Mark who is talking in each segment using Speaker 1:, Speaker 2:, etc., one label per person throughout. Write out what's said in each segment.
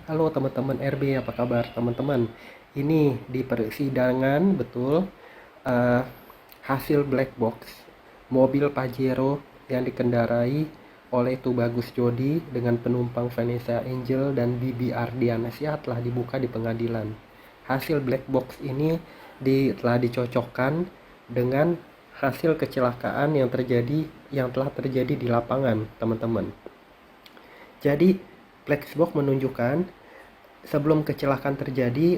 Speaker 1: Halo teman-teman RB, apa kabar teman-teman? Ini di persidangan betul, eh, hasil black box mobil Pajero yang dikendarai oleh Tubagus Jodi dengan penumpang Vanessa Angel dan Bibi Ardiana Sia telah dibuka di pengadilan. Hasil black box ini telah dicocokkan dengan hasil kecelakaan yang telah terjadi di lapangan, teman-teman. Jadi black box menunjukkan sebelum kecelakaan terjadi,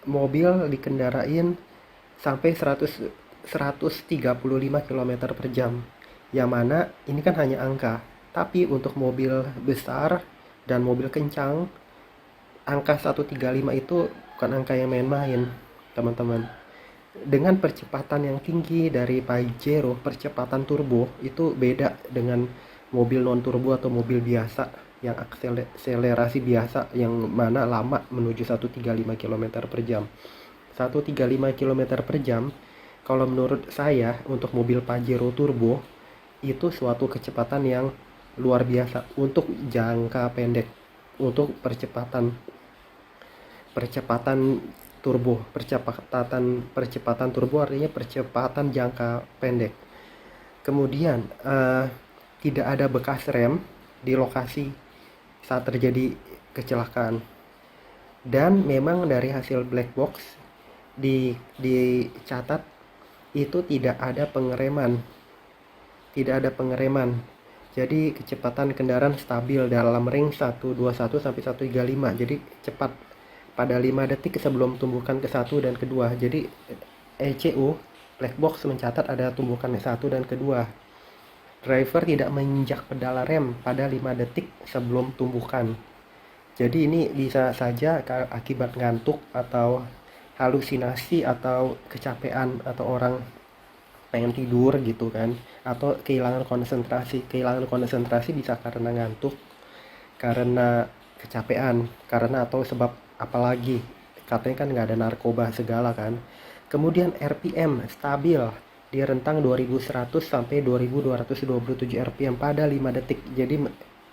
Speaker 1: mobil dikendarain sampai 135 km per jam. Yang mana ini kan hanya angka, tapi untuk mobil besar dan mobil kencang, angka 135 itu bukan angka yang main-main, teman-teman. Dengan percepatan yang tinggi dari Pajero, percepatan turbo itu beda dengan mobil non turbo atau mobil biasa yang akselerasi biasa yang mana lama menuju 135 km per jam. 135 km per jam kalau menurut saya untuk mobil Pajero turbo itu suatu kecepatan yang luar biasa untuk jangka pendek, untuk percepatan percepatan percepatan turbo artinya percepatan jangka pendek. Kemudian tidak ada bekas rem di lokasi saat terjadi kecelakaan. Dan memang dari hasil black box dicatat itu tidak ada pengereman. Jadi kecepatan kendaraan stabil dalam ring 121 sampai 135. Jadi cepat pada 5 detik sebelum tumbukan ke-1 dan kedua. Jadi ECU black box mencatat ada tumbukan ke-1 dan kedua. Driver tidak menginjak pedal rem pada 5 detik sebelum tumbukan. Jadi ini bisa saja akibat ngantuk atau halusinasi atau kecapean atau orang pengen tidur gitu kan, atau kehilangan konsentrasi bisa karena ngantuk, karena kecapean, karena atau sebab apalagi katanya kan nggak ada narkoba segala kan. Kemudian RPM stabil di rentang 2100 sampai 2227 RPM pada 5 detik. Jadi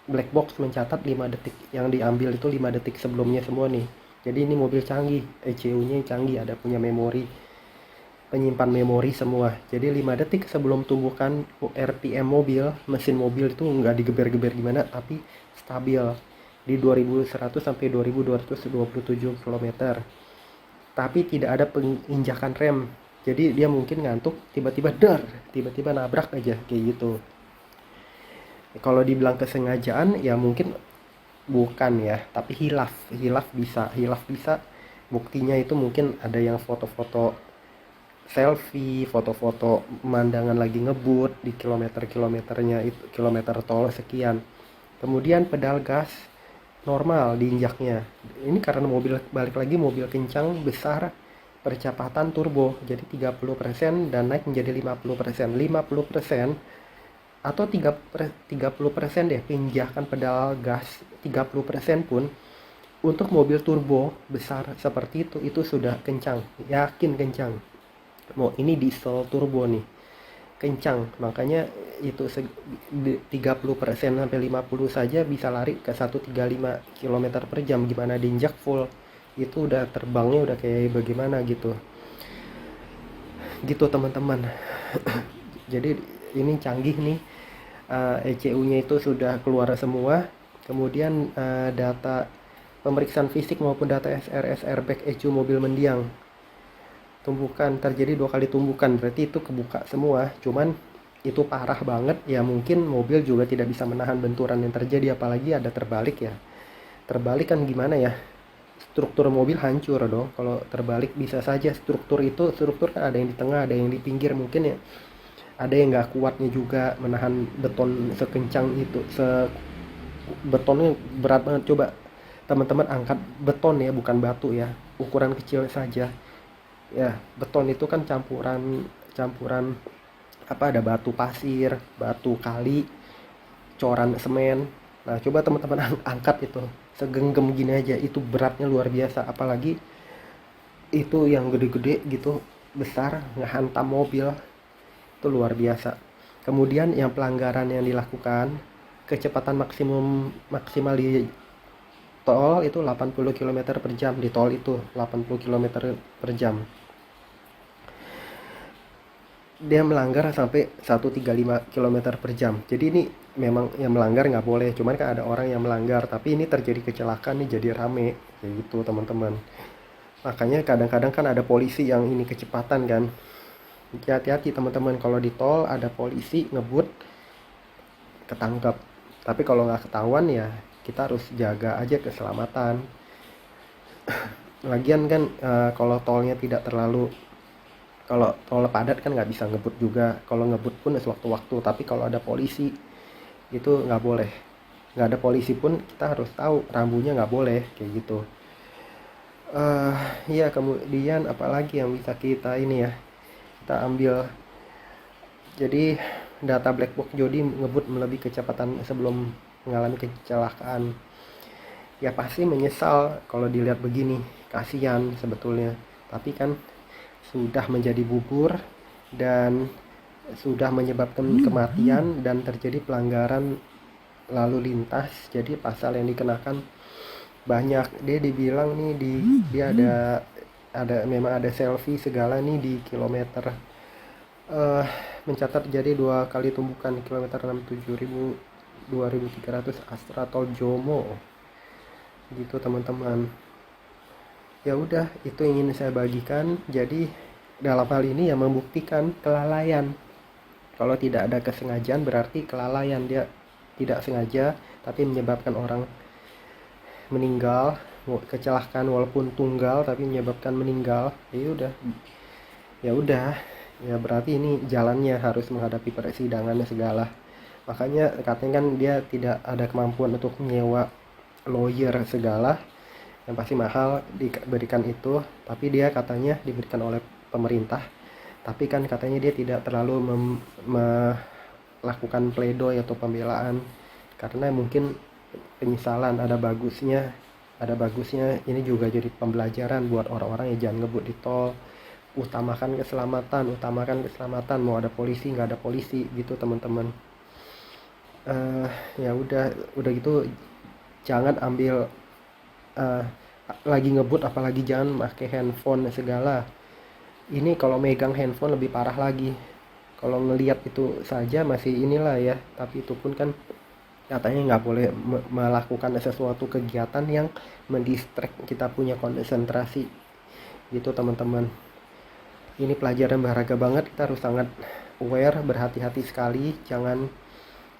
Speaker 1: black box mencatat 5 detik, yang diambil itu 5 detik sebelumnya semua nih. Jadi ini mobil canggih, ECU-nya canggih, ada punya memori, penyimpan memori semua. Jadi 5 detik sebelum tumbukan RPM mobil, mesin mobil itu nggak digeber-geber gimana, tapi stabil di 2100 sampai 2227 km. Tapi tidak ada penginjakan rem. Jadi dia mungkin ngantuk, tiba-tiba nabrak aja kayak gitu. Kalau dibilang kesengajaan ya mungkin bukan ya, tapi hilaf bisa. Buktinya itu mungkin ada yang foto-foto selfie, foto-foto pemandangan lagi ngebut di kilometer-kilometernya itu, kilometer tol sekian. Kemudian pedal gas normal diinjaknya. Ini karena mobil, balik lagi, mobil kencang besar, percepatan turbo. Jadi 30% dan naik menjadi 50%. 50% atau 30% deh pinjakan pedal gas, 30% pun untuk mobil turbo besar seperti itu sudah kencang, yakin kencang. Mau ini diesel turbo nih, kencang, makanya itu 30% sampai 50 saja bisa lari ke 135 km per jam. Gimana diinjak full, itu udah terbangnya udah kayak bagaimana gitu teman-teman. Jadi ini canggih nih, ECU-nya itu sudah keluar semua. Kemudian data pemeriksaan fisik maupun data SRS airbag ECU mobil mendiang, tumbukan terjadi 2 kali tumbukan, berarti itu kebuka semua. Cuman itu parah banget ya, mungkin mobil juga tidak bisa menahan benturan yang terjadi, apalagi ada terbalik ya. Terbalik kan gimana ya, struktur mobil hancur dong kalau terbalik. Bisa saja struktur kan ada yang di tengah, ada yang di pinggir, mungkin ya ada yang nggak kuatnya juga menahan beton sekencang itu. Betonnya berat banget. Coba teman-teman angkat beton ya, bukan batu ya, ukuran kecil saja ya. Beton itu kan campuran apa, ada batu pasir, batu kali, coran semen. Nah coba teman-teman angkat itu segenggam gini aja, itu beratnya luar biasa. Apalagi itu yang gede-gede gitu, besar, ngehantam mobil, itu luar biasa. Kemudian yang pelanggaran yang dilakukan, kecepatan maksimal tol itu 80 km per jam, di tol itu 80 km per jam. Dia melanggar sampai 135 km per jam. Jadi ini memang yang melanggar nggak boleh, cuman kan ada orang yang melanggar, tapi ini terjadi kecelakaan nih, jadi rame kayak gitu teman-teman. Makanya kadang-kadang kan ada polisi yang ini kecepatan kan. Hati-hati teman-teman, kalau di tol ada polisi ngebut ketangkep. Tapi kalau nggak ketahuan ya kita harus jaga aja keselamatan. Lagian kan kalau tolnya tidak terlalu, kalau tol padat kan nggak bisa ngebut juga. Kalau ngebut pun sewaktu-waktu, tapi kalau ada polisi itu nggak boleh. Nggak ada polisi pun kita harus tahu rambunya nggak boleh kayak gitu. eh ya, kemudian apalagi yang bisa kita ini ya, kita ambil. Jadi data black box Jody ngebut melebihi kecepatan sebelum mengalami kecelakaan. Ya pasti menyesal kalau dilihat begini, kasihan sebetulnya. Tapi kan sudah menjadi bubur dan sudah menyebabkan kematian dan terjadi pelanggaran lalu lintas. Jadi pasal yang dikenakan banyak. Dia dibilang nih dia ada memang ada selfie segala nih di kilometer mencatat jadi 2 kali tumbukan kilometer 67.000 2300 Astra Tol Jomo gitu teman-teman. Ya udah, itu ingin saya bagikan. Jadi dalam hal ini ya membuktikan kelalaian. Kalau tidak ada kesengajaan berarti kelalaian, dia tidak sengaja tapi menyebabkan orang meninggal, kecelakaan walaupun tunggal tapi menyebabkan meninggal. Ya udah ya berarti ini jalannya harus menghadapi persidangan segala. Makanya katanya kan dia tidak ada kemampuan untuk menyewa lawyer segala, yang pasti mahal diberikan itu. Tapi dia katanya diberikan oleh pemerintah, tapi kan katanya dia tidak terlalu melakukan pledoi atau pembelaan karena mungkin penyesalan. Ada bagusnya ini juga jadi pembelajaran buat orang-orang yang jangan ngebut di tol. Utamakan keselamatan, mau ada polisi nggak ada polisi gitu teman-teman. Ya udah gitu, jangan ambil lagi ngebut apalagi jangan pakai handphone segala. Ini kalau megang handphone lebih parah lagi. Kalau ngelihat itu saja masih inilah ya, tapi itu pun kan katanya nggak boleh melakukan sesuatu kegiatan yang mendistract kita punya konsentrasi gitu teman-teman. Ini pelajaran berharga banget, kita harus sangat aware, berhati-hati sekali, jangan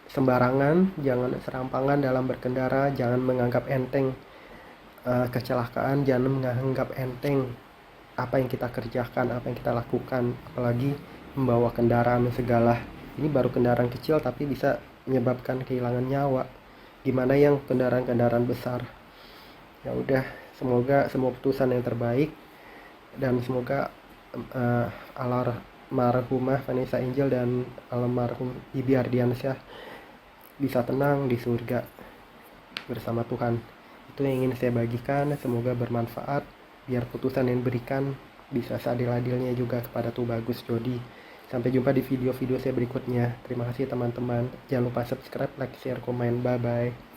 Speaker 1: sembarangan, jangan serampangan dalam berkendara, jangan menganggap enteng kecelakaan, jangan menganggap enteng apa yang kita kerjakan, apa yang kita lakukan, apalagi membawa kendaraan segala. Ini baru kendaraan kecil tapi bisa menyebabkan kehilangan nyawa, gimana yang kendaraan-kendaraan besar. Ya udah, semoga semua putusan yang terbaik, dan semoga almarhumah Vanessa Angel dan almarhum Ibi Ardiansyah bisa tenang di surga bersama Tuhan. Itu yang ingin saya bagikan, semoga bermanfaat, biar putusan yang diberikan bisa seadil-adilnya juga kepada Tubagus Jody. Sampai jumpa di video-video saya berikutnya. Terima kasih teman-teman. Jangan lupa subscribe, like, share, komen. Bye-bye.